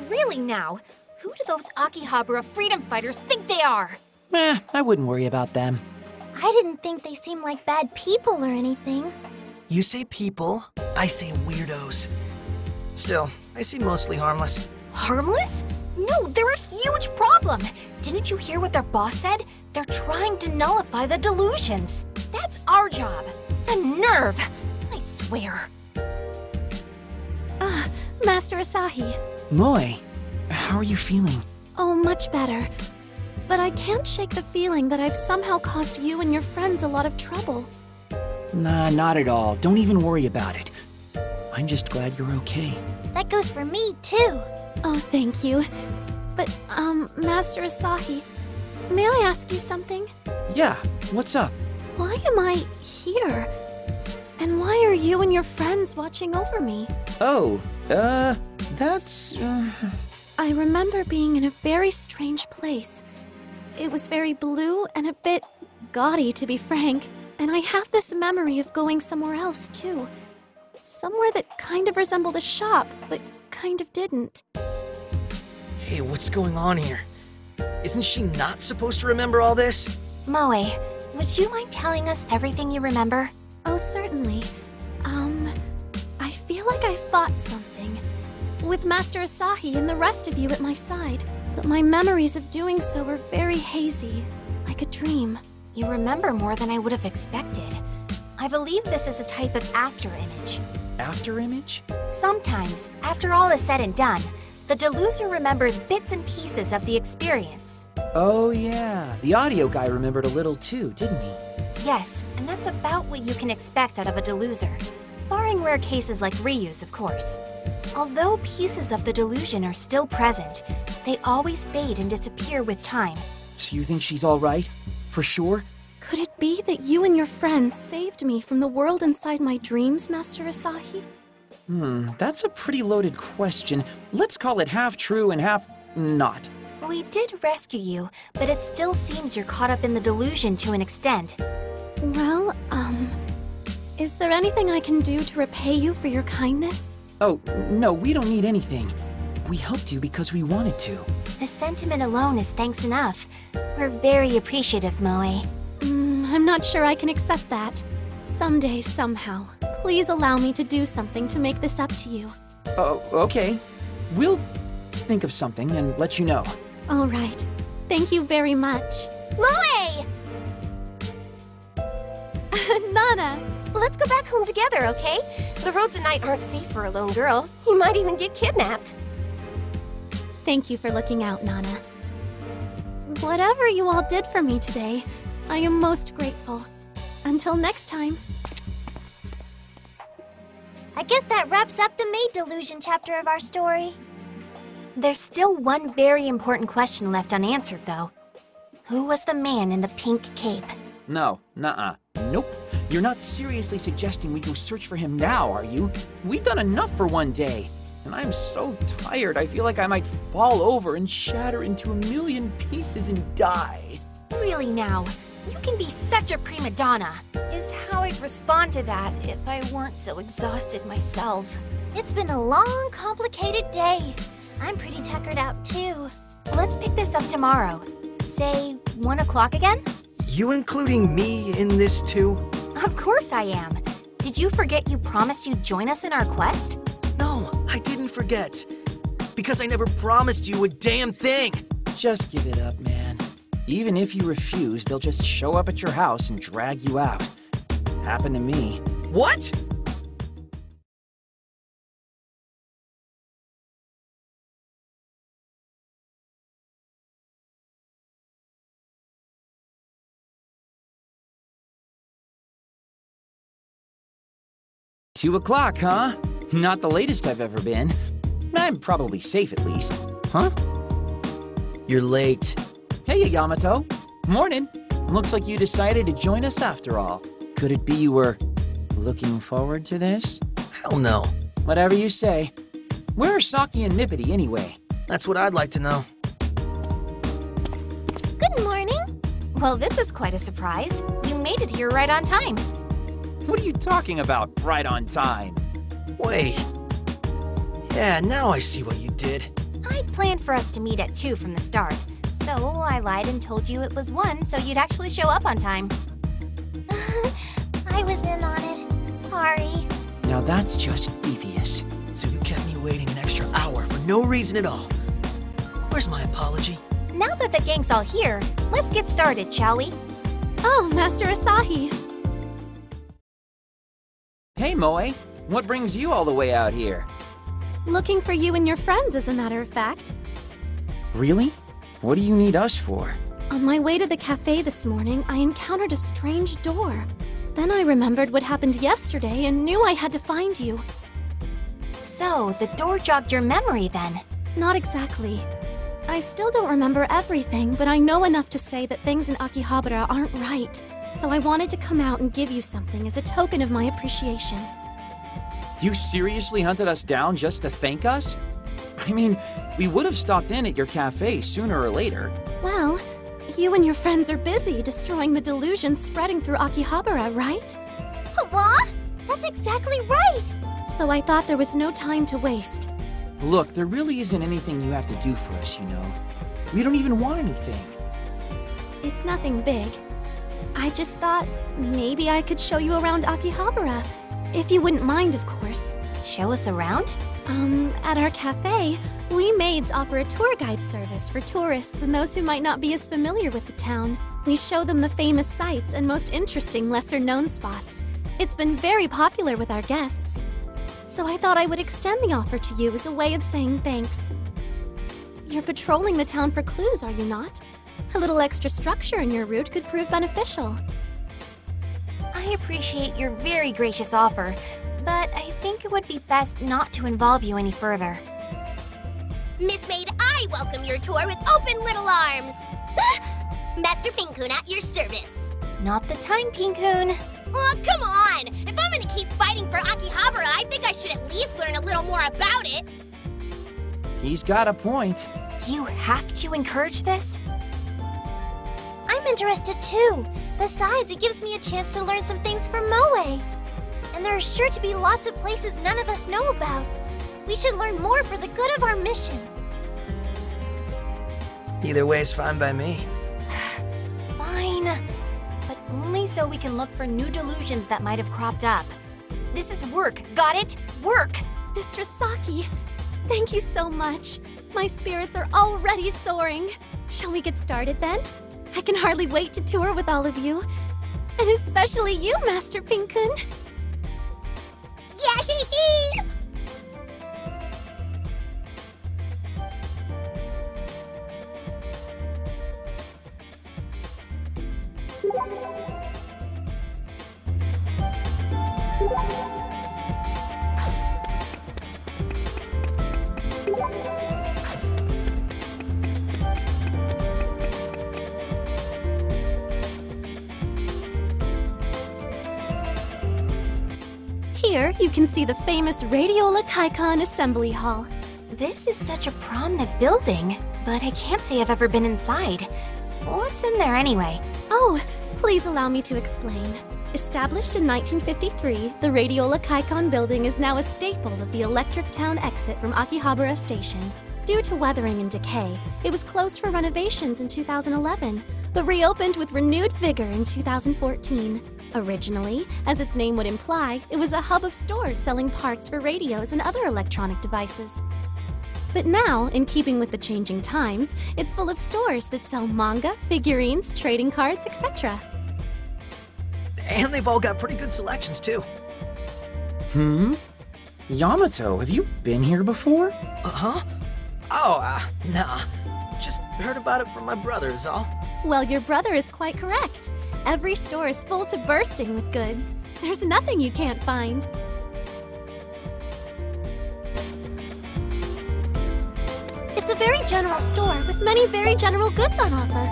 Really now, who do those Akihabara freedom fighters think they are? I wouldn't worry about them. I didn't think they seemed like bad people or anything. You say people, I say weirdos. Still, I seem mostly harmless. Harmless? No, they're a huge problem. Didn't you hear what their boss said? They're trying to nullify the delusions. That's our job. The nerve! I swear. Master Asahi. Moe, how are you feeling? Oh, much better. But I can't shake the feeling that I've somehow caused you and your friends a lot of trouble. Nah, not at all. Don't even worry about it. I'm just glad you're okay. That goes for me, too. Oh, thank you. But, Master Asahi, may I ask you something? Yeah, what's up? Why am I here? And why are you and your friends watching over me? Oh, that's... I remember being in a very strange place. It was very blue and a bit gaudy, to be frank. And I have this memory of going somewhere else, too. Somewhere that kind of resembled a shop, but kind of didn't. Hey, what's going on here? Isn't she not supposed to remember all this? Moe, would you mind telling us everything you remember? Oh, certainly. I feel like I fought something. With Master Asahi and the rest of you at my side. But my memories of doing so were very hazy, like a dream. You remember more than I would have expected. I believe this is a type of after-image. After-image? Sometimes, after all is said and done, the deluser remembers bits and pieces of the experience. Oh yeah, the audio guy remembered a little too, didn't he? Yes, and that's about what you can expect out of a deluser. Barring rare cases like Ryu's, of course. Although pieces of the delusion are still present, they always fade and disappear with time. So you think she's all right? For sure? Could it be that you and your friends saved me from the world inside my dreams, Master Asahi? That's a pretty loaded question. Let's call it half true and half not. We did rescue you, but it still seems you're caught up in the delusion to an extent. Well, is there anything I can do to repay you for your kindness? Oh, no, we don't need anything. We helped you because we wanted to. The sentiment alone is thanks enough. We're very appreciative, Moe. I'm not sure I can accept that. Someday, somehow. Please allow me to do something to make this up to you. Oh, okay. We'll think of something and let you know. All right. Thank you very much. Moe! Nana! Let's go back home together, okay? The roads at night aren't safe for a lone girl. You might even get kidnapped. Thank you for looking out, Nana. Whatever you all did for me today, I am most grateful. Until next time. I guess that wraps up the maid delusion chapter of our story. There's still one very important question left unanswered, though. Who was the man in the pink cape? No, nuh-uh. Nope. You're not seriously suggesting we go search for him now, are you? We've done enough for one day. And I'm so tired, I feel like I might fall over and shatter into a million pieces and die. Really now, you can be such a prima donna, is how I'd respond to that if I weren't so exhausted myself. It's been a long, complicated day. I'm pretty tuckered out too. Let's pick this up tomorrow. Say, 1 o'clock again? You including me in this too? Of course I am. Did you forget you promised you'd join us in our quest? No, I didn't forget. Because I never promised you a damn thing. Just give it up, man. Even if you refuse, they'll just show up at your house and drag you out. Happened to me. What? Two o'clock, huh? Not the latest I've ever been. I'm probably safe at least. Huh? You're late. Hey, Yamato. Morning. Looks like you decided to join us after all. Could it be you were looking forward to this? Hell no. Whatever you say. Where are Saki and Nippity anyway? That's what I'd like to know. Good morning. Well, this is quite a surprise. You made it here right on time. What are you talking about, right on time? Wait. Yeah, now I see what you did. I'd planned for us to meet at 2 from the start, so I lied and told you it was 1 so you'd actually show up on time. I was in on it. Sorry. Now that's just devious. So you kept me waiting an extra hour for no reason at all. Where's my apology? Now that the gang's all here, let's get started, shall we? Oh, Master Asahi. Hey, Moe. What brings you all the way out here? Looking for you and your friends, as a matter of fact. Really? What do you need us for? On my way to the cafe this morning, I encountered a strange door. Then I remembered what happened yesterday and knew I had to find you. So, the door jogged your memory then? Not exactly. I still don't remember everything, but I know enough to say that things in Akihabara aren't right. So I wanted to come out and give you something as a token of my appreciation. You seriously hunted us down just to thank us? I mean, we would have stopped in at your cafe sooner or later. Well, you and your friends are busy destroying the delusions spreading through Akihabara, right? What? That's exactly right! So I thought there was no time to waste. Look, there really isn't anything you have to do for us, you know. We don't even want anything. It's nothing big. I just thought maybe I could show you around Akihabara. If you wouldn't mind, of course. Show us around? At our cafe, we maids offer a tour guide service for tourists and those who might not be as familiar with the town. We show them the famous sights and most interesting lesser-known spots. It's been very popular with our guests. So I thought I would extend the offer to you as a way of saying thanks. You're patrolling the town for clues, are you not? A little extra structure in your route could prove beneficial. I appreciate your very gracious offer, but I think it would be best not to involve you any further. Miss Maid, I welcome your tour with open little arms. Master Pinkun at your service. Not the time, Pinkun. Oh, come on! If I'm gonna keep fighting for Akihabara, I think I should at least learn a little more about it. He's got a point. You have to encourage this? I'm interested too. Besides, it gives me a chance to learn some things from Moe. And there are sure to be lots of places none of us know about. We should learn more for the good of our mission. Either way's fine by me. Fine. But only so we can look for new delusions that might have cropped up. This is work, got it? Work! Mr. Saki, thank you so much. My spirits are already soaring. Shall we get started then? I can hardly wait to tour with all of you. And especially you, Master Pinkun. Yay! Here, you can see the famous Radiola Kaikon Assembly Hall. This is such a prominent building, but I can't say I've ever been inside. What's in there anyway? Oh, please allow me to explain. Established in 1953, the Radiola Kaikon building is now a staple of the Electric Town exit from Akihabara Station. Due to weathering and decay, it was closed for renovations in 2011, but reopened with renewed vigor in 2014. Originally, as its name would imply, it was a hub of stores selling parts for radios and other electronic devices. But now, in keeping with the changing times, it's full of stores that sell manga, figurines, trading cards, etc. And they've all got pretty good selections, too. Yamato, have you been here before? Uh-huh. Oh, nah. Just heard about it from my brother is all. Well, your brother is quite correct. Every store is full to bursting with goods. There's nothing you can't find. It's a very general store with many very general goods on offer.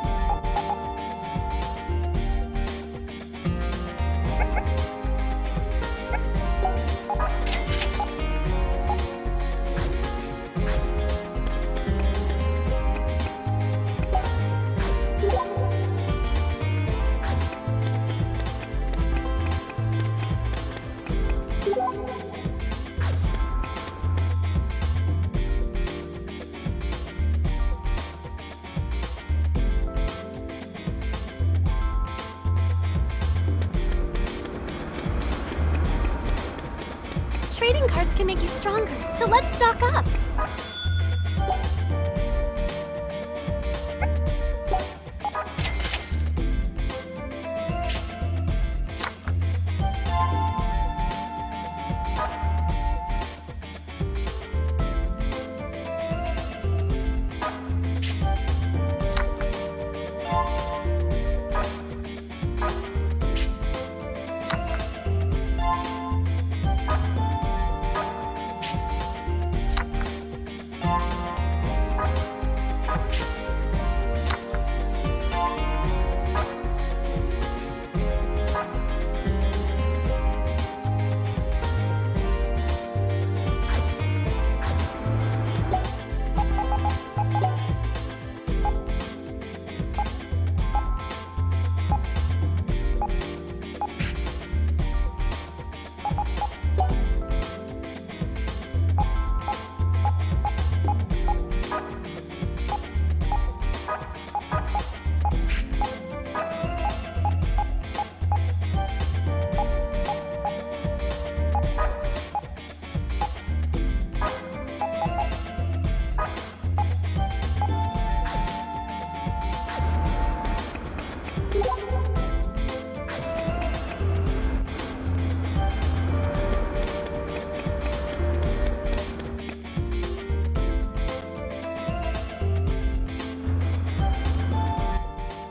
trading cards can make you stronger, so let's stock up.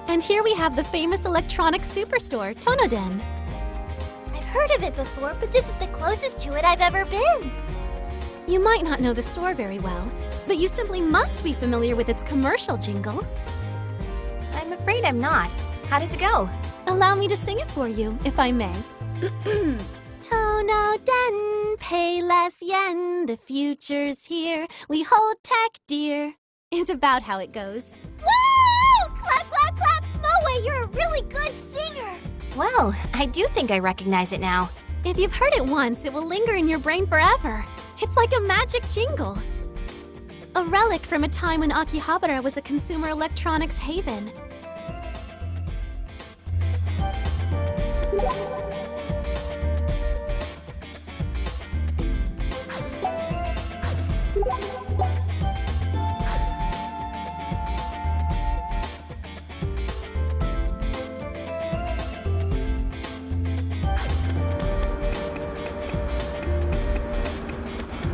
And here we have the famous electronics superstore, Tonoden. I've heard of it before, but this is the closest to it I've ever been. You might not know the store very well, but you simply must be familiar with its commercial jingle. I'm afraid I'm not. How does it go? Allow me to sing it for you, if I may. Tonoden, pay less yen, the future's here, we hold tech dear, is about how it goes. Woo! Clap, clap, clap! Moe, you're a really good singer! Well, I do think I recognize it now. If you've heard it once, it will linger in your brain forever. It's like a magic jingle. A relic from a time when Akihabara was a consumer electronics haven.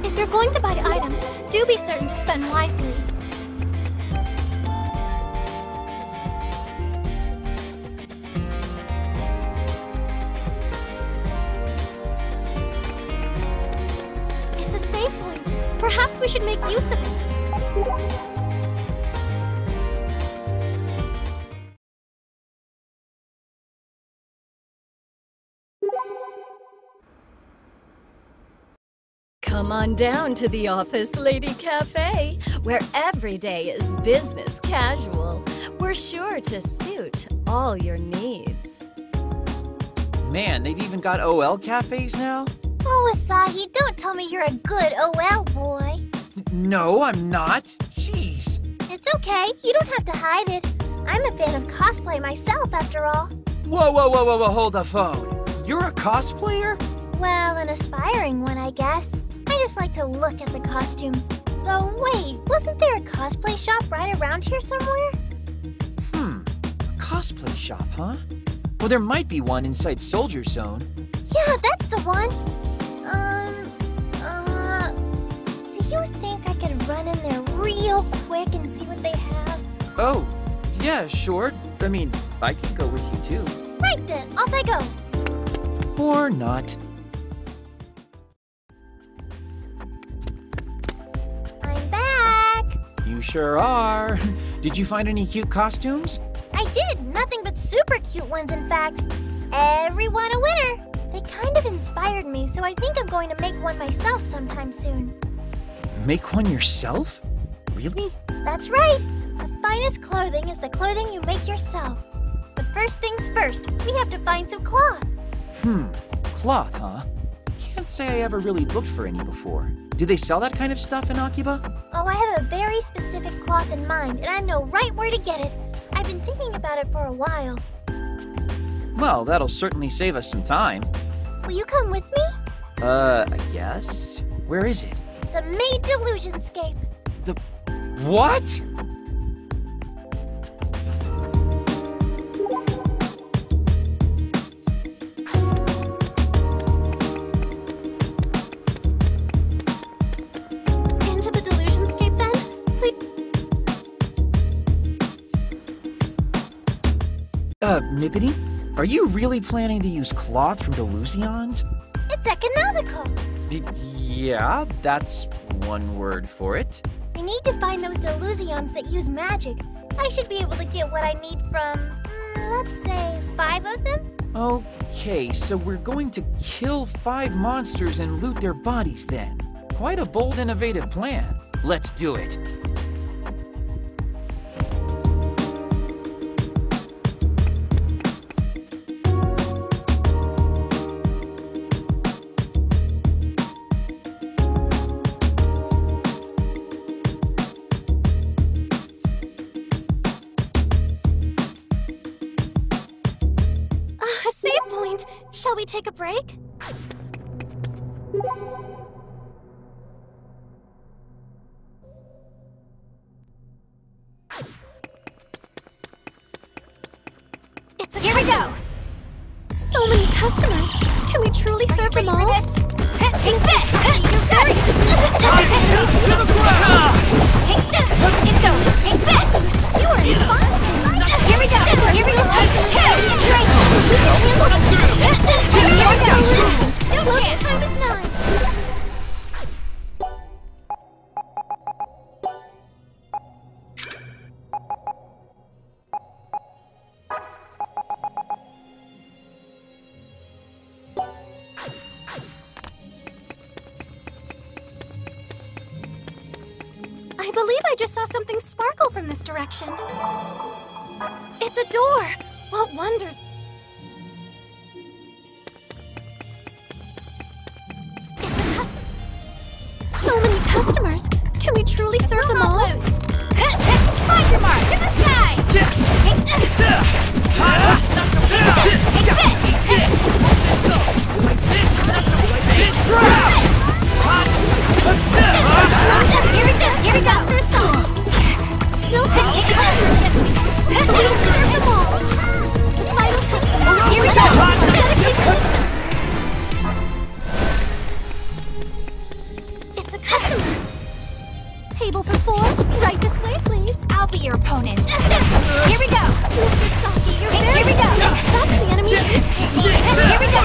If you're going to buy items, do be certain to spend wisely. It's a save point. Perhaps we should make use of it. Come on down to the Office Lady Cafe, where every day is business casual. We're sure to suit all your needs. Man, they've even got OL cafes now? Oh, Asahi, don't tell me you're a good OL boy. No, I'm not. Jeez. It's okay, you don't have to hide it. I'm a fan of cosplay myself, after all. Whoa, hold the phone. You're a cosplayer? Well, an aspiring one, I guess. I just like to look at the costumes. Though, wait, wasn't there a cosplay shop right around here somewhere? A cosplay shop, huh? Well, there might be one inside Soldier Zone. Yeah, that's the one. Do you think I could run in there real quick and see what they have? Oh, yeah, sure. I mean, I can go with you too. Right then, off I go. Or not. I'm back. You sure are. Did you find any cute costumes? I did, nothing but super cute ones, in fact. Everyone a winner. They kind of inspired me, so I think I'm going to make one myself sometime soon. Make one yourself? Really? That's right. The finest clothing is the clothing you make yourself. But first things first, we have to find some cloth. Cloth, huh? Can't say I ever really looked for any before. Do they sell that kind of stuff in Akiba? Oh, I have a very specific cloth in mind, and I know right where to get it. I've been thinking about it for a while. Well, that'll certainly save us some time. Will you come with me? I guess. Where is it? The maid delusionscape. The... what? Into the delusionscape then? Please. Nippity? Are you really planning to use cloth from delusions? It's economical. Yeah, that's one word for it. We need to find those delusions that use magic. I should be able to get what I need from, let's say, 5 of them? Okay, so we're going to kill 5 monsters and loot their bodies then. Quite a bold, innovative plan. Let's do it. A save point. Shall we take a break? Here we go! So many customers. Can we truly serve them all? Take this! Take this! Take this! You are in fun! Here we go! Here we go! Here we go! Closing time is 9. I believe I just saw something sparkle from this direction. It's a door. What wonders? It's a custom. So many customers. Can we truly serve them all? Find your mark! In the sky! Take this! Here we go! Still take customers. Please serve them all. Final customer. Here we go! It's a customer. Table for 4. Right this way, please. I'll be your opponent. Here we go! Mr. Saki, you're very Here we go! That's the enemy. Here we go!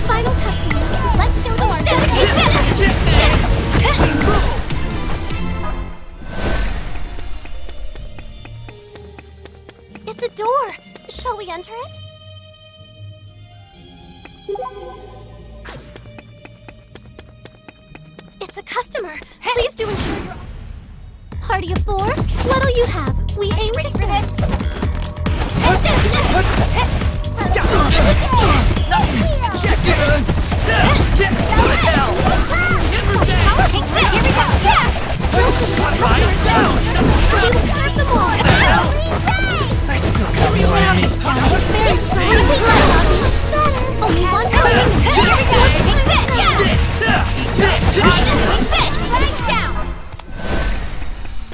Final customer. Let's show them our dedication. It's a door. Shall we enter it? It's a customer. Please do ensure your party of 4. What'll you have? We aim to serve. I still got me on me. Very strong. Only one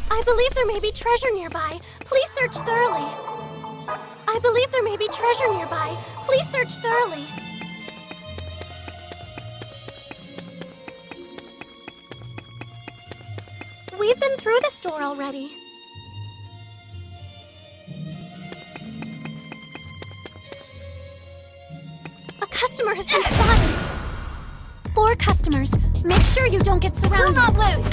I believe there may be treasure nearby. Please search thoroughly. I believe there may be treasure nearby. Please search thoroughly. We've been through this door already. A customer has been spotted. 4 customers. Make sure you don't get surrounded. We'll not lose.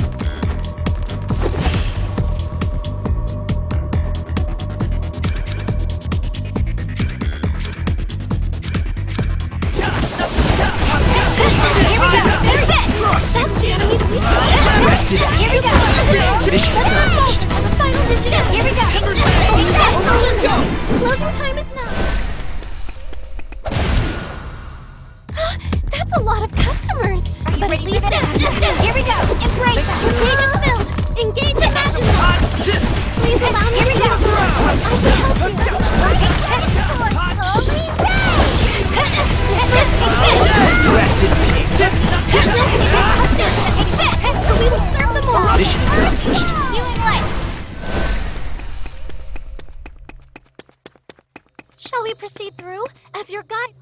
Closing time is now. That's a lot of customers. Are you but ready at least for this? Here we go. Embrace. Shall we proceed through? As your guide...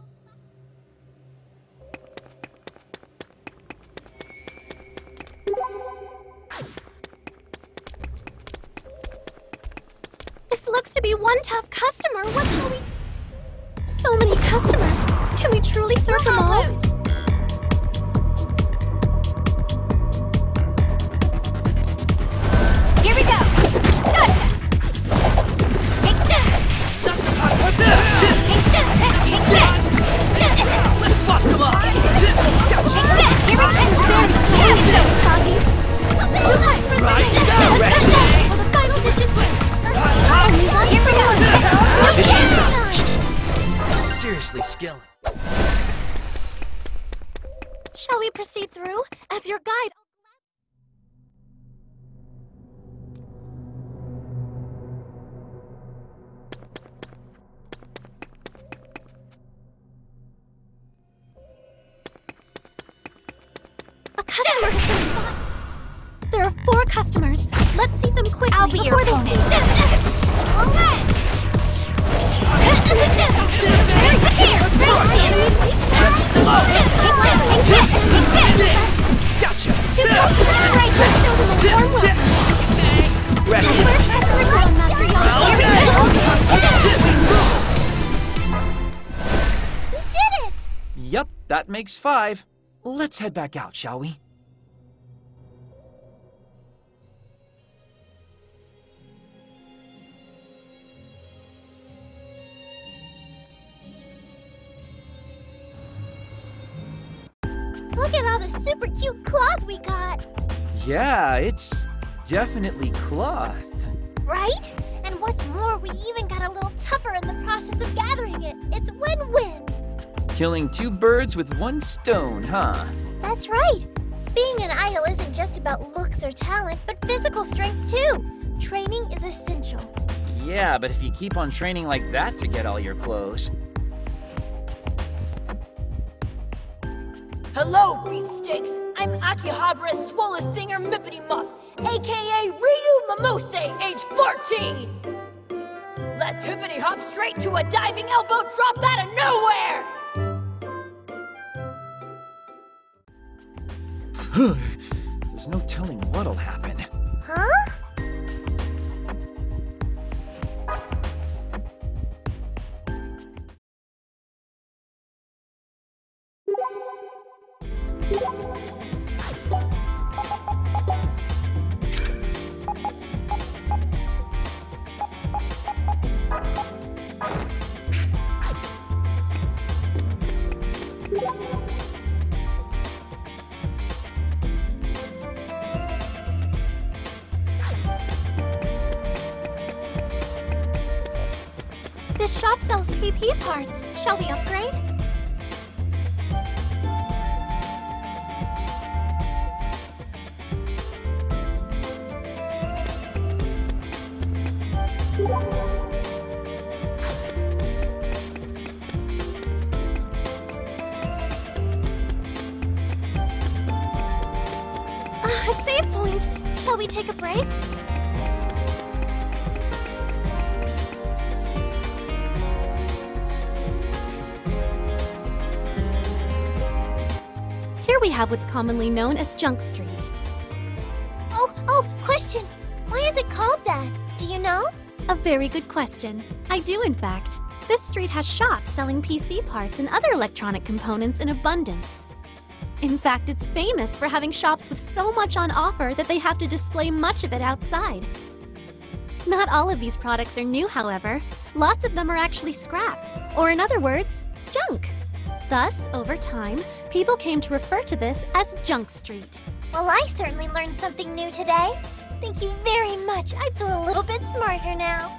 This looks to be one tough customer. What shall we... So many customers. Can we truly serve them all? Here we go! Gotcha! Take this! What's this? Take this! Take this! Let's bust him up! Take this! Here we go! Here we go, Saki. Right now, Well, the final digits... Here we go! Seriously, skilling. Shall we proceed through? As your guide... A customer has been spotted. There are 4 customers. Let's see them quickly I'll be your before they opponent. see All right! Gotcha! Rest Yup, that makes 5. Let's head back out, shall we? Look at all the super cute cloth we got, Yeah, it's definitely cloth. right? And what's more, we even got a little tougher in the process of gathering it. It's win-win. Killing 2 birds with 1 stone, huh? That's right. Being an idol isn't just about looks or talent, but physical strength too. Training is essential. Yeah, but if you keep on training like that to get all your clothes... Hello, beefsteaks! I'm Akihabara's swole singer Mippity Mop, aka Riyu Momose, age 14! Let's hippity hop straight to a diving elbow drop out of nowhere! There's no telling what'll happen. Huh? This shop sells PP parts. Shall we upgrade? A save point. Shall we take a break? Here we have what's commonly known as Junk Street. Oh, question. Why is it called that? Do you know? A very good question. I do, in fact. This street has shops selling PC parts and other electronic components in abundance. In fact, it's famous for having shops with so much on offer that they have to display much of it outside. Not all of these products are new, however. Lots of them are actually scrap, or in other words, junk. Thus, over time, people came to refer to this as Junk Street. Well, I certainly learned something new today. Thank you very much. I feel a little bit smarter now.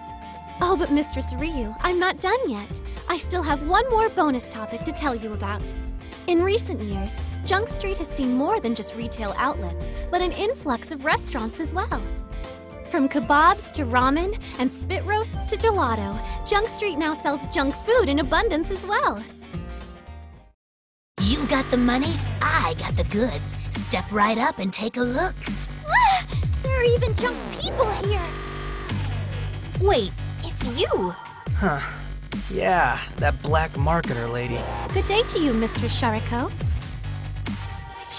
Oh, but Mistress Riyu, I'm not done yet. I still have one more bonus topic to tell you about. In recent years, Junk Street has seen more than just retail outlets, but an influx of restaurants as well. From kebabs to ramen and spit roasts to gelato, Junk Street now sells junk food in abundance as well. You got the money, I got the goods. Step right up and take a look. Ah, there are even junk people here. Wait, it's you! Huh. Yeah, that black marketer lady. Good day to you, Mistress Shariko.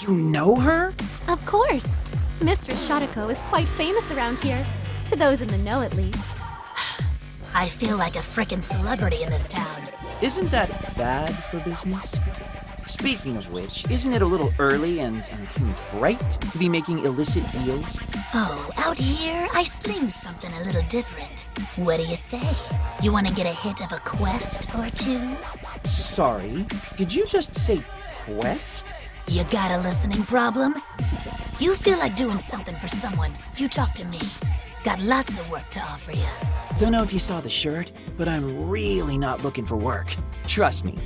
You know her? Of course. Mistress Shariko is quite famous around here. To those in the know, at least. I feel like a frickin' celebrity in this town. Isn't that bad for business? Speaking of which, isn't it a little early and bright to be making illicit deals? Oh, out here, I sling something a little different. What do you say? You want to get a hit of a quest or two? Sorry, did you just say quest? You got a listening problem? You feel like doing something for someone, you talk to me. Got lots of work to offer you. Don't know if you saw the shirt, but I'm really not looking for work. Trust me.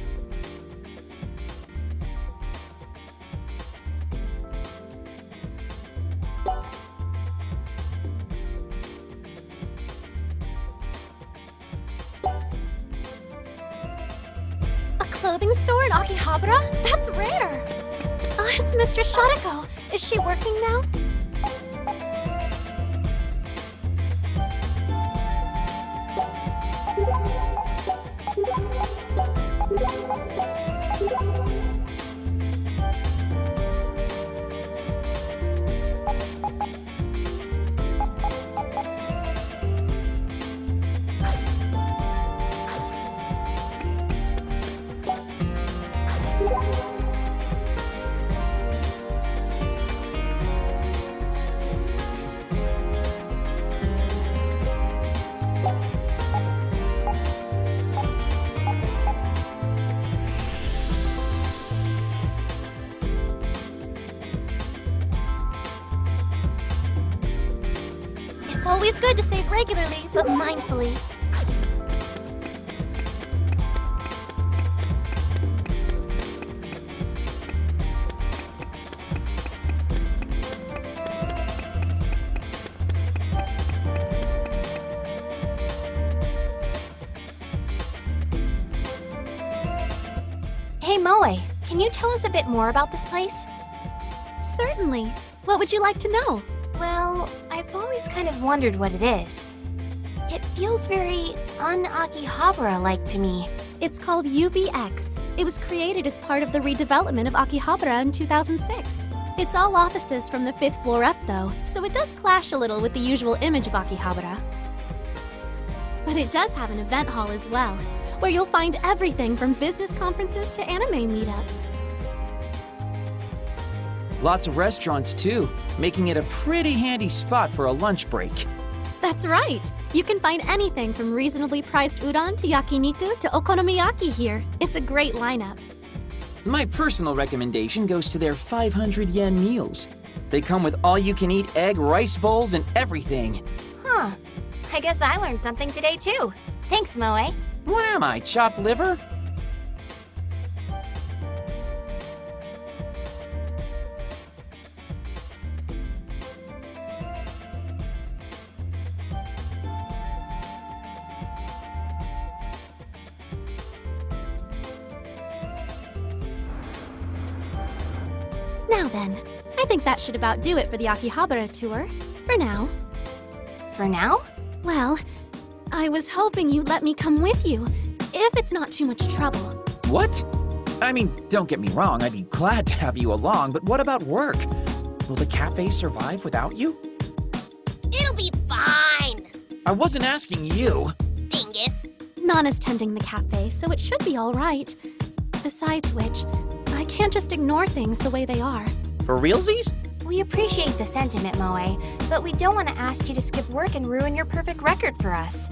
A clothing store in Akihabara? That's rare. It's Mistress Shariko. Is she working now? It's always good to save regularly, but mindfully. Hey Moe, can you tell us a bit more about this place? Certainly. What would you like to know? Well, I've always kind of wondered what it is. It feels very un-Akihabara-like to me. It's called UBX. It was created as part of the redevelopment of Akihabara in 2006. It's all offices from the 5th floor up, though, so it does clash a little with the usual image of Akihabara. But it does have an event hall as well, where you'll find everything from business conferences to anime meetups. Lots of restaurants, too, making it a pretty handy spot for a lunch break. That's right! You can find anything from reasonably priced udon to yakiniku to okonomiyaki here. It's a great lineup. My personal recommendation goes to their 500 yen meals. They come with all-you-can-eat egg rice bowls and everything. Huh. I guess I learned something today, too. Thanks, Moe. What am I, chopped liver? Now then, I think that should about do it for the Akihabara tour. For now. For now? Well, I was hoping you'd let me come with you, if it's not too much trouble. What? I mean, don't get me wrong, I'd be glad to have you along, but what about work? Will the cafe survive without you? It'll be fine, I wasn't asking you. dingus. Nana's tending the cafe, so it should be all right. Besides which, I can't just ignore things the way they are. For realsies? We appreciate the sentiment, Moe, but we don't want to ask you to skip work and ruin your perfect record for us.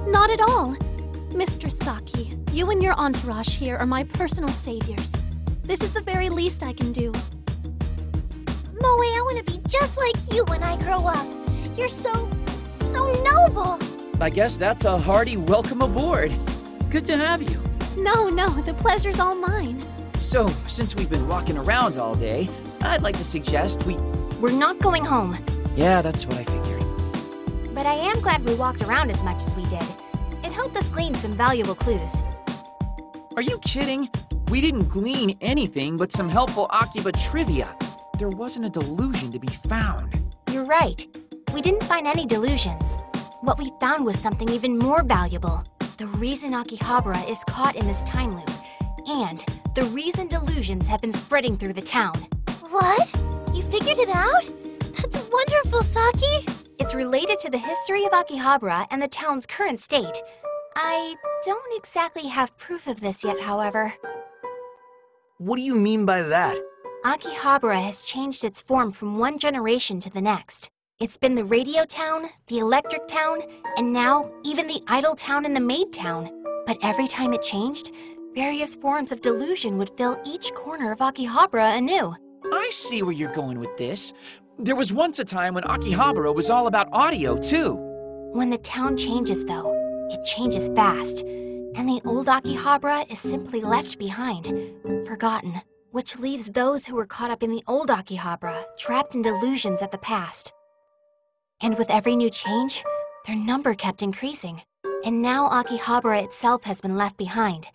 Not at all. Mistress Saki, you and your entourage here are my personal saviors. This is the very least I can do. Moe, I want to be just like you when I grow up. You're so noble. I guess that's a hearty welcome aboard. Good to have you. No, the pleasure's all mine. So, since we've been walking around all day, I'd like to suggest We're not going home, Yeah, that's what I figured. but I am glad we walked around as much as we did. It helped us glean some valuable clues. Are you kidding? We didn't glean anything but some helpful Akiba trivia. There wasn't a delusion to be found. You're right. We didn't find any delusions. What we found was something even more valuable. the reason Akihabara is caught in this time loop, and the reason delusions have been spreading through the town. What? You figured it out? That's wonderful, Saki! It's related to the history of Akihabara and the town's current state. I don't exactly have proof of this yet, however. What do you mean by that? Akihabara has changed its form from one generation to the next. It's been the radio town, the electric town, and now even the idle town and the maid town. But every time it changed, various forms of delusion would fill each corner of Akihabara anew. I see where you're going with this. There was once a time when Akihabara was all about audio, too. When the town changes, though, it changes fast, and the old Akihabara is simply left behind, forgotten, which leaves those who were caught up in the old Akihabara trapped in delusions at the past. And with every new change, their number kept increasing, and now Akihabara itself has been left behind.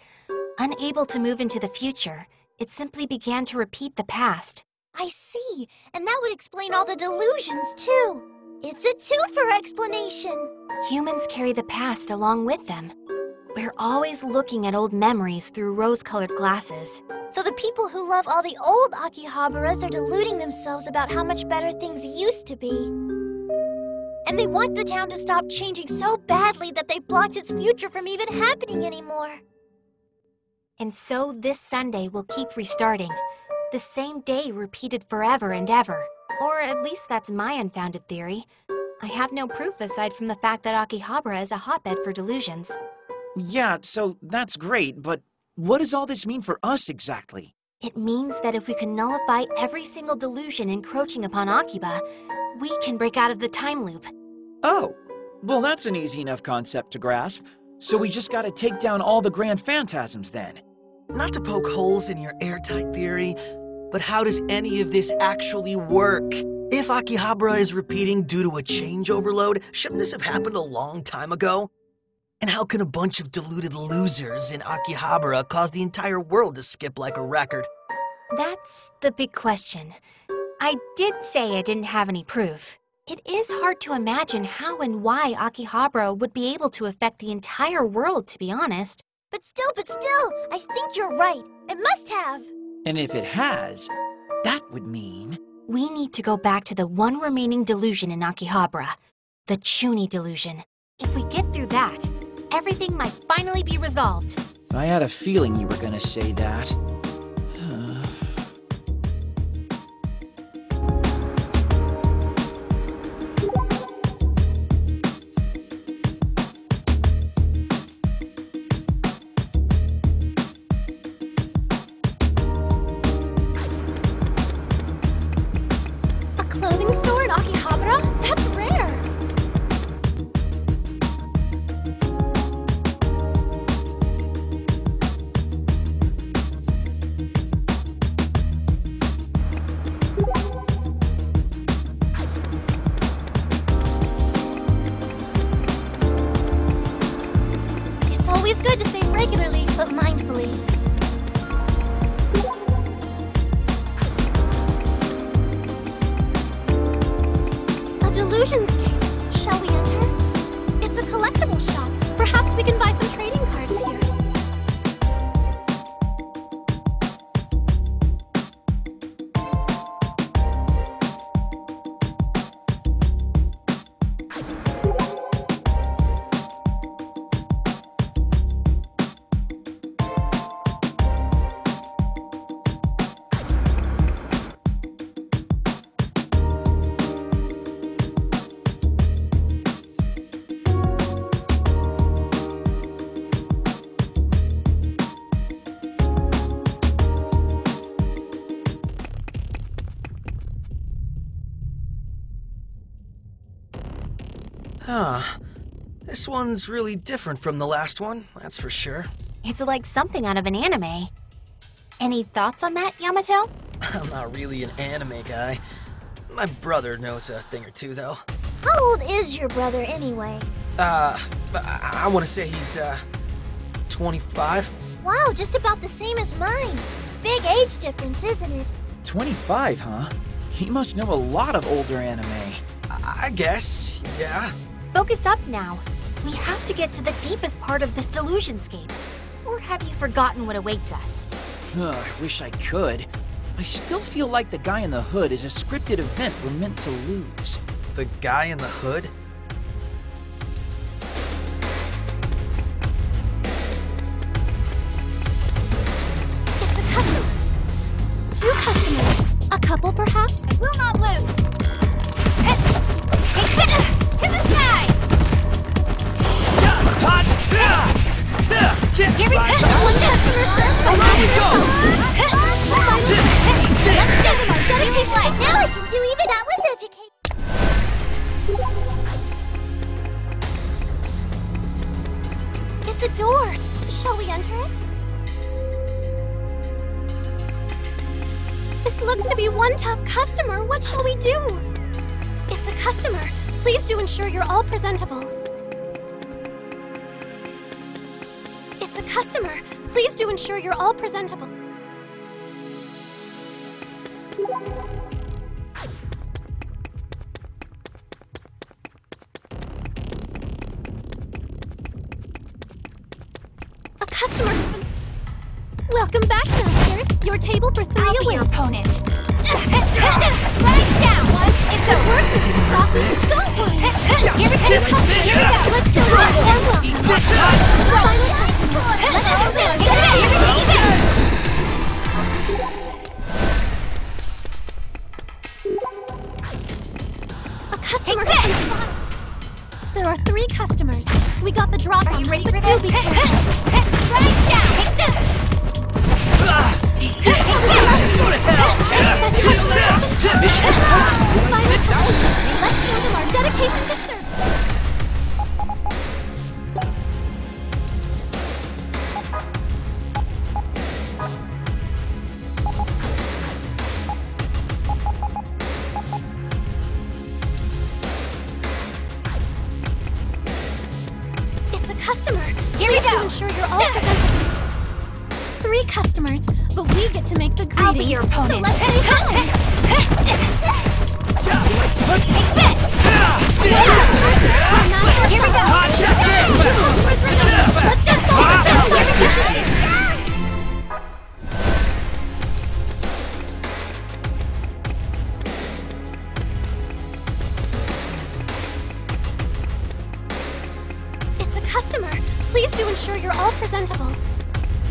Unable to move into the future, it simply began to repeat the past. I see, and that would explain all the delusions, too. It's a twofer explanation. Humans carry the past along with them. We're always looking at old memories through rose-colored glasses. So the people who love all the old Akihabaras are deluding themselves about how much better things used to be. And they want the town to stop changing so badly that they blocked its future from even happening anymore. And so this Sunday will keep restarting. The same day repeated forever and ever. Or at least that's my unfounded theory. I have no proof aside from the fact that Akihabara is a hotbed for delusions. Yeah, so that's great, but what does all this mean for us exactly? It means that if we can nullify every single delusion encroaching upon Akiba, we can break out of the time loop. Oh, well that's an easy enough concept to grasp. So we just gotta take down all the grand phantasms then. Not to poke holes in your airtight theory, but how does any of this actually work? If Akihabara is repeating due to a change overload, shouldn't this have happened a long time ago? And how can a bunch of deluded losers in Akihabara cause the entire world to skip like a record? That's the big question. I did say I didn't have any proof. It is hard to imagine how and why Akihabara would be able to affect the entire world, to be honest. But still, I think you're right. It must have. And if it has, that would mean... We need to go back to the one remaining delusion in Akihabara, the Chuni delusion. If we get through that, everything might finally be resolved. I had a feeling you were gonna say that. Shall we enter? It's a collectible shop. Perhaps we can buy some trading cards here. This one's really different from the last one, that's for sure. It's like something out of an anime. Any thoughts on that, Yamato? I'm not really an anime guy. My brother knows a thing or two, though. How old is your brother, anyway? I want to say he's, 25. Wow, just about the same as mine. Big age difference, isn't it? 25, huh? He must know a lot of older anime. I guess, yeah. Focus up now. We have to get to the deepest part of this delusionscape. Or have you forgotten what awaits us? I wish I could. I still feel like the guy in the hood is a scripted event we're meant to lose. The guy in the hood? It's a customer. 2 customers. A couple, perhaps? I will not lose! Take this! To the sky! Here we go! One customer, sir. Around we go! Let's show them our dedication to Now I can do even that was educate. It's a door. Shall we enter it? This looks to be one tough customer. What shall we do? It's a customer. Please do ensure you're all presentable. It's a customer. Please do ensure you're all presentable. A customer has been... Welcome back, masters. Your table for 3 I'll be your awaits. opponent. Right down, one. If the work is stop, we can go for it. Here we go. Here we go. Let's show them our work. A customer has been spotted. There are 3 customers. We got the drop. Are you ready but for do this? be careful. Right down. Take this. Let's show them our dedication to service. It's a customer. Here we Please go. to ensure you're all presentable. 3 customers, but we get to make the greeting. I'll be your opponent. So let's say hi. Here we go. Let's just go. It's a customer. Please do ensure you're all presentable.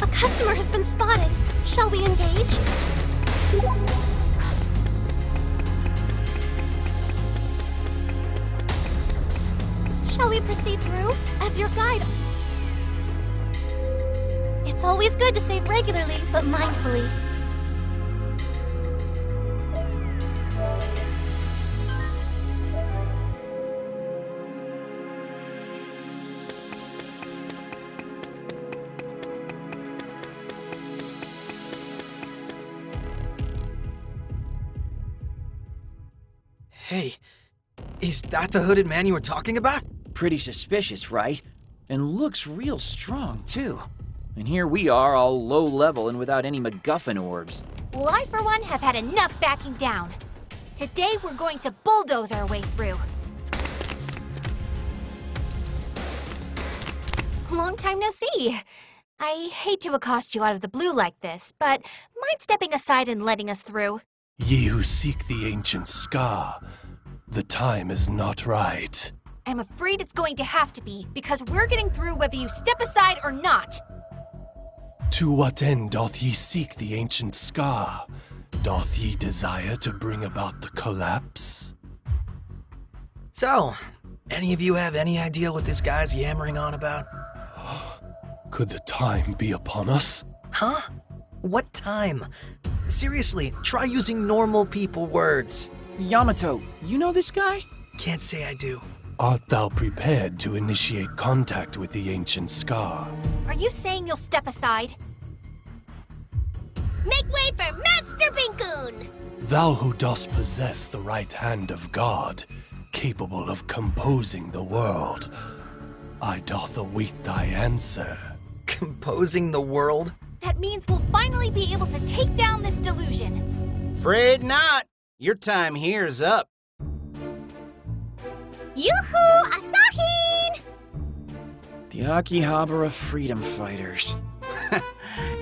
A customer has been spotted. Shall we engage? Shall we proceed through? As your guide. It's always good to save regularly, but mindfully. Hey, is that the hooded man you were talking about? Pretty suspicious, right? And looks real strong, too. And here we are, all low level and without any MacGuffin orbs. Well, I, for one, have had enough backing down. Today, we're going to bulldoze our way through. Long time no see. I hate to accost you out of the blue like this, but mind stepping aside and letting us through? Ye who seek the ancient scar, the time is not right. I'm afraid it's going to have to be, because we're getting through whether you step aside or not. To what end doth ye seek the ancient scar? Doth ye desire to bring about the collapse? So, any of you have any idea what this guy's yammering on about? Could the time be upon us? Huh? What time? Seriously, try using normal people words. Yamato, you know this guy? Can't say I do. Art thou prepared to initiate contact with the ancient scar? Are you saying you'll step aside? Make way for Master Pinkun! Thou who dost possess the right hand of God, capable of composing the world, I doth await thy answer. Composing the world? That means we'll finally be able to take down this delusion. Afraid not. Your time here is up. Yoo-hoo, Asahi! The Akihabara freedom fighters.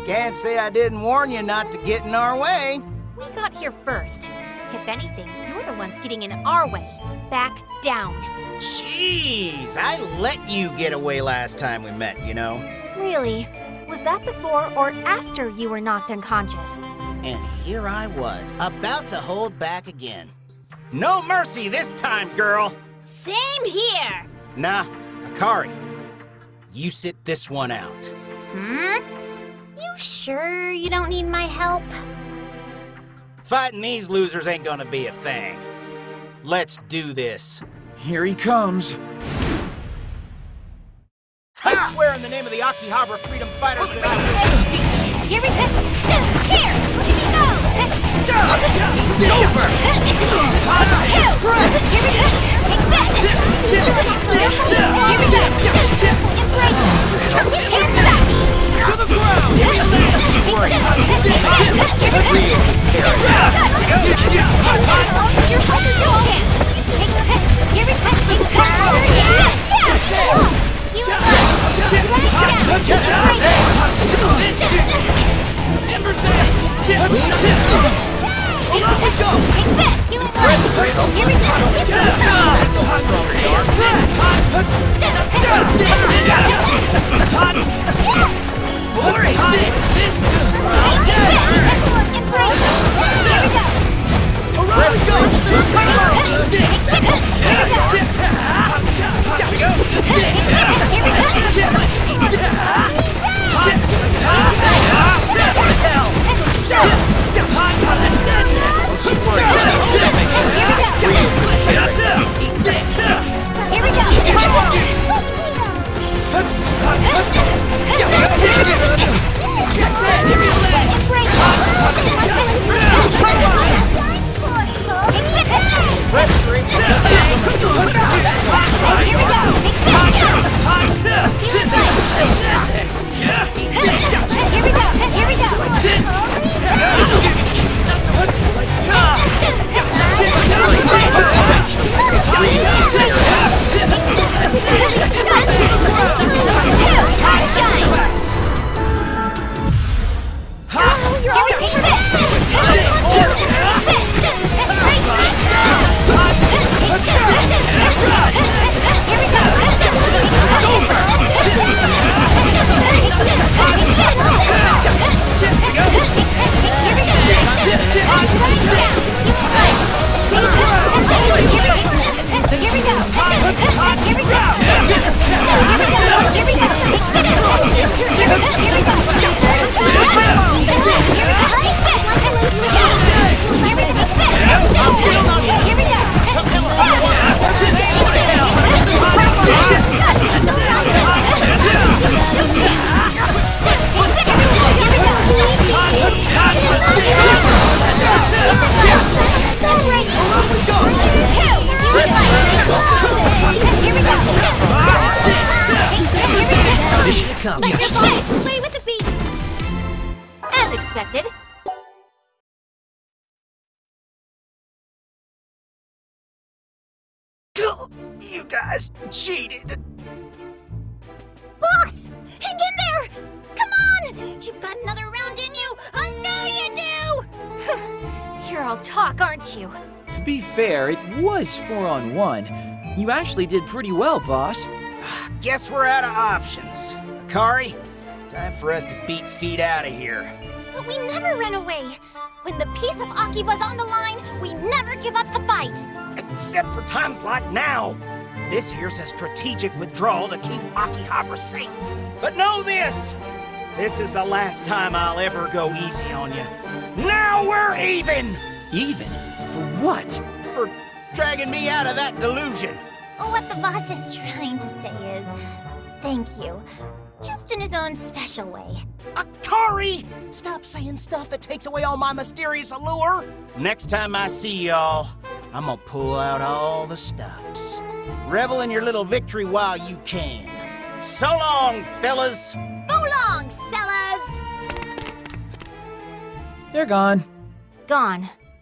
Can't say I didn't warn you not to get in our way. We got here first. If anything, you're the ones getting in our way. Back down. Jeez, I let you get away last time we met, you know. Really? Was that before or after you were knocked unconscious? And here I was, about to hold back again. No mercy this time, girl! Same here! Nah, Akari, you sit this one out. You sure you don't need my help? Fighting these losers ain't gonna be a thing. Let's do this. Here he comes. I swear in the name of the Akihabara freedom fighters that I will defeat you! Here we go! Here! Look at me go! It's over! Here we go! Take that! Here we go! Embrace! You can't stop! To the ground! Don't worry! Your help is your hand! Here we go! Take that! You Play with the beat! as expected. You guys cheated. Boss! Hang in there! Come on! You've got another round in you! I know you do! You're all talk, aren't you? To be fair, it was 4-on-1. You actually did pretty well, boss. Guess we're out of options. Akari, time for us to beat feet out of here. But we never run away. When the peace of Akiba's on the line, we never give up the fight. Except for times like now. This here's a strategic withdrawal to keep Akihabara safe. But know this! This is the last time I'll ever go easy on you. Now we're even! Even? For what? For dragging me out of that delusion. What the boss is trying to say is, thank you. Just in his own special way. Akari! Stop saying stuff that takes away all my mysterious allure. Next time I see y'all, I'm gonna pull out all the stops. Revel in your little victory while you can. So long, fellas! So long, sellers! They're gone.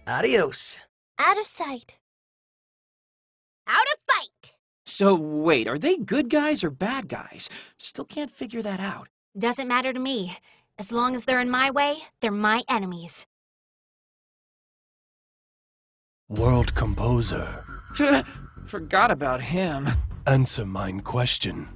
Adios. Out of sight. Out of fight! So wait, are they good guys or bad guys? Still can't figure that out. Doesn't matter to me. As long as they're in my way, they're my enemies. World Composer, Forgot about him. answer mine question.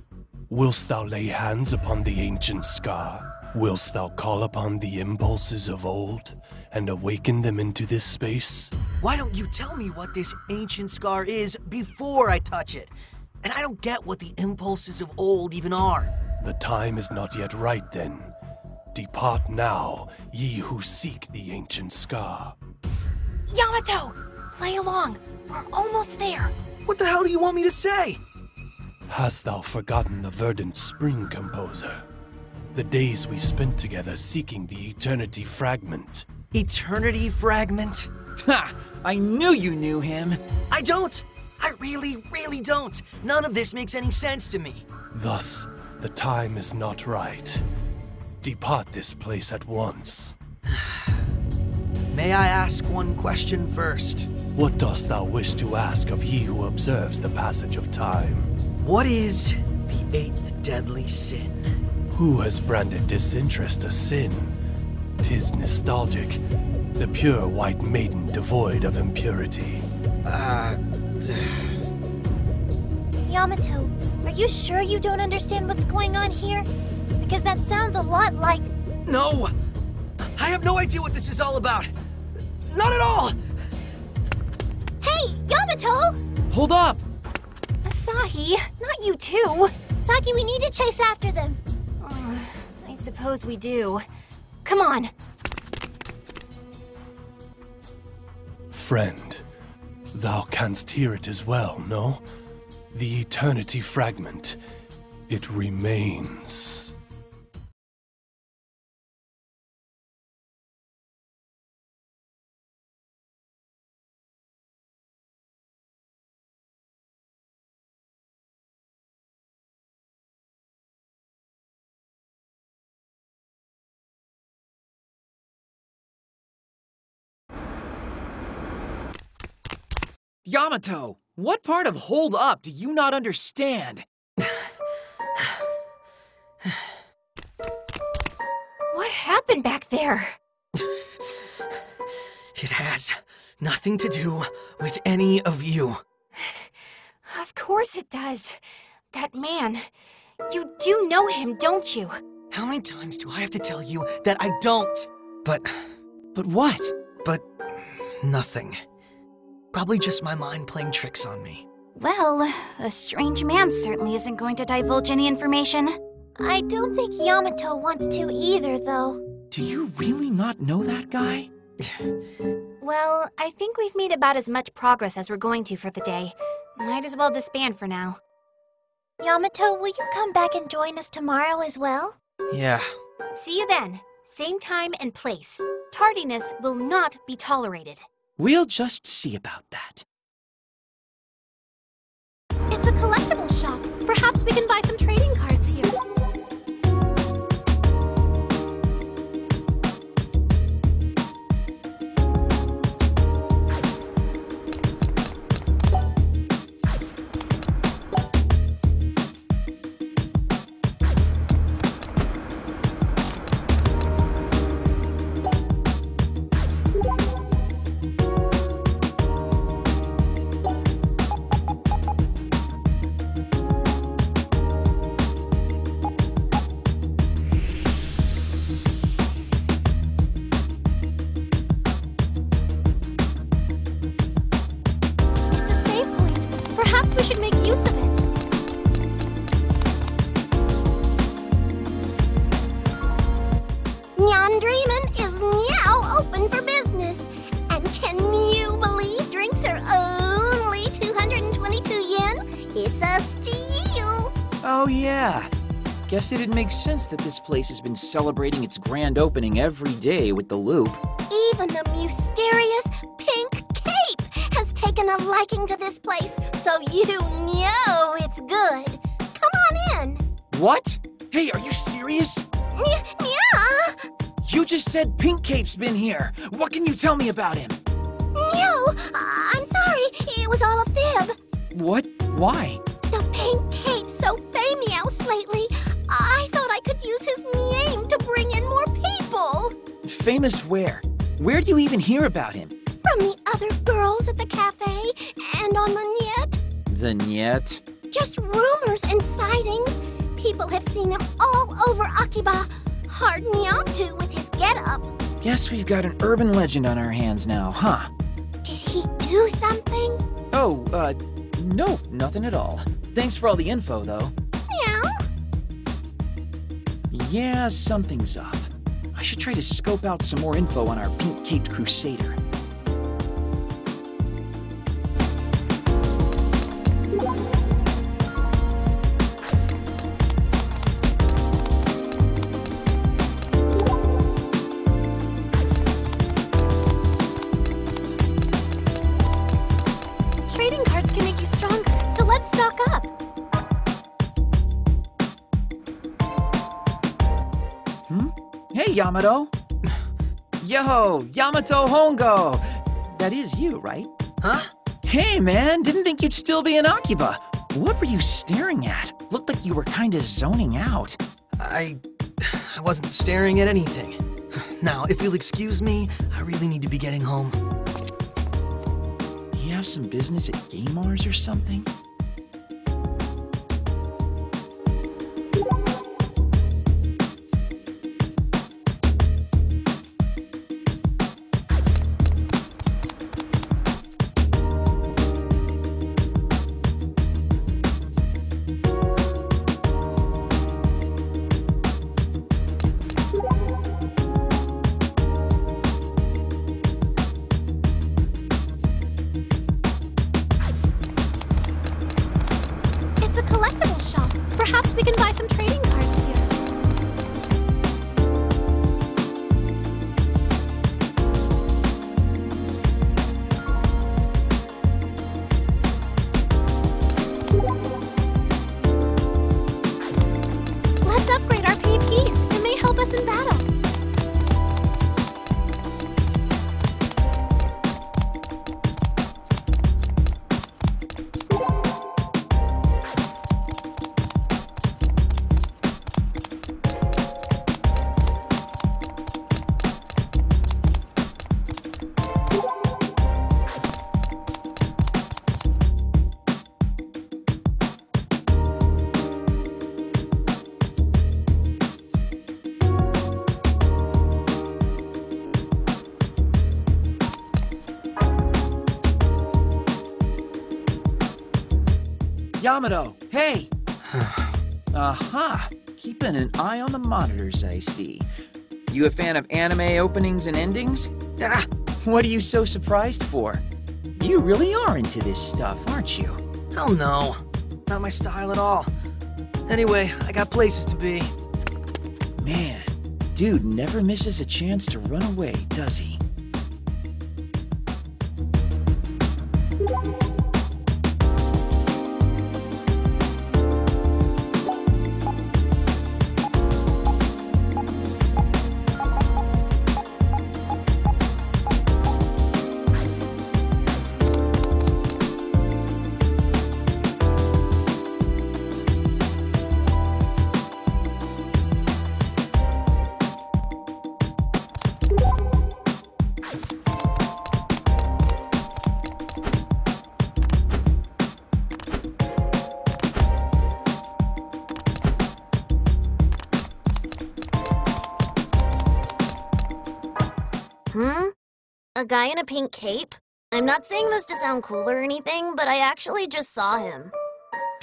Whilst thou lay hands upon the ancient scar, whilst thou call upon the impulses of old, and awaken them into this space? Why don't you tell me what this ancient scar is before I touch it? And I don't get what the impulses of old even are. The time is not yet right then. Depart now, ye who seek the ancient scar. Yamato! Play along. We're almost there. What the hell do you want me to say? Hast thou forgotten the verdant spring, Composer? The days we spent together seeking the Eternity Fragment. Eternity Fragment? Ha! I knew you knew him. I don't! I really, really don't! None of this makes any sense to me. Thus, the time is not right. Depart this place at once. May I ask one question first? What dost thou wish to ask of he who observes the passage of time? What is the eighth deadly sin? Who has branded disinterest a sin? 'Tis nostalgic, the pure white maiden devoid of impurity. Yamato, are you sure you don't understand what's going on here? Because that sounds a lot like... No! I have no idea what this is all about! Not at all! Hey, Yamato! Hold up! Asahi, not you too. Saki, we need to chase after them. I suppose we do. Come on. Friend, thou canst hear it as well, no? The Eternity Fragment, it remains. Yamato, what part of hold up do you not understand? What happened back there? It has nothing to do with any of you. Of course it does. That man. You do know him, don't you? How many times do I have to tell you that I don't? But what? But nothing. Probably just my mind playing tricks on me. Well, a strange man certainly isn't going to divulge any information. I don't think Yamato wants to either, though. Do you really not know that guy? Well, I think we've made about as much progress as we're going to for the day. Might as well disband for now. Yamato, will you come back and join us tomorrow as well? Yeah. See you then. Same time and place. Tardiness will not be tolerated. We'll just see about that. It's a collectible shop. Perhaps we can buy some trading cards here. Oh yeah. Guess it makes sense that this place has been celebrating its grand opening every day with the loop. Even the mysterious pink cape has taken a liking to this place, so you know it's good. Come on in. What? Hey, are you serious? Yeah. You just said Pink Cape's been here. What can you tell me about him? No, I'm sorry. It was all a fib. What? Why? famous lately. I thought I could use his name to bring in more people. Famous where? Where do you even hear about him? From the other girls at the cafe and on the NEET. The NEET? Just rumors and sightings. People have seen him all over Akiba. Hard not to with his getup. Guess we've got an urban legend on our hands now, huh? Did he do something? Oh, no, nothing at all. Thanks for all the info, though. Meow. Yeah, something's up. I should try to scope out some more info on our pink-caped crusader. Trading cards can make you stronger, so let's stock up. Hey, Yamato! Yo, Yamato Hongo! That is you, right? Huh? Hey, man, didn't think you'd still be in Akiba. What were you staring at? Looked like you were kinda zoning out. I wasn't staring at anything. Now, if you'll excuse me, I really need to be getting home. You have some business at Game Mars or something? It's a collectible shop. Perhaps we can buy some trading cards here. Let's upgrade our PvPs. It may help us in battle. Yamato, hey! Aha! Keeping an eye on the monitors, I see. You a fan of anime openings and endings? Ah, What are you so surprised for? You really are into this stuff, aren't you? hell no. Not my style at all. Anyway, I got places to be. Man, dude never misses a chance to run away, does he? A guy in a pink cape? I'm not saying this to sound cool or anything, but I actually just saw him.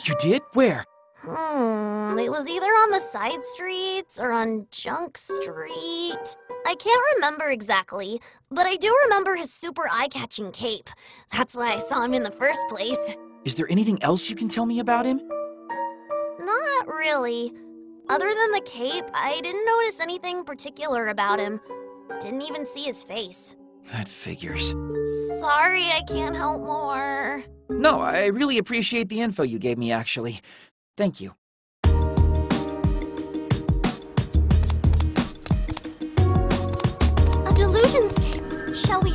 You did? Where? It was either on the side streets or on Junk Street. I can't remember exactly, but I do remember his super eye-catching cape. That's why I saw him in the first place. Is there anything else you can tell me about him? Not really. Other than the cape, I didn't notice anything particular about him. Didn't even see his face. That figures. Sorry, I can't help more. No, I really appreciate the info you gave me, actually. Thank you. A delusions cape. Shall we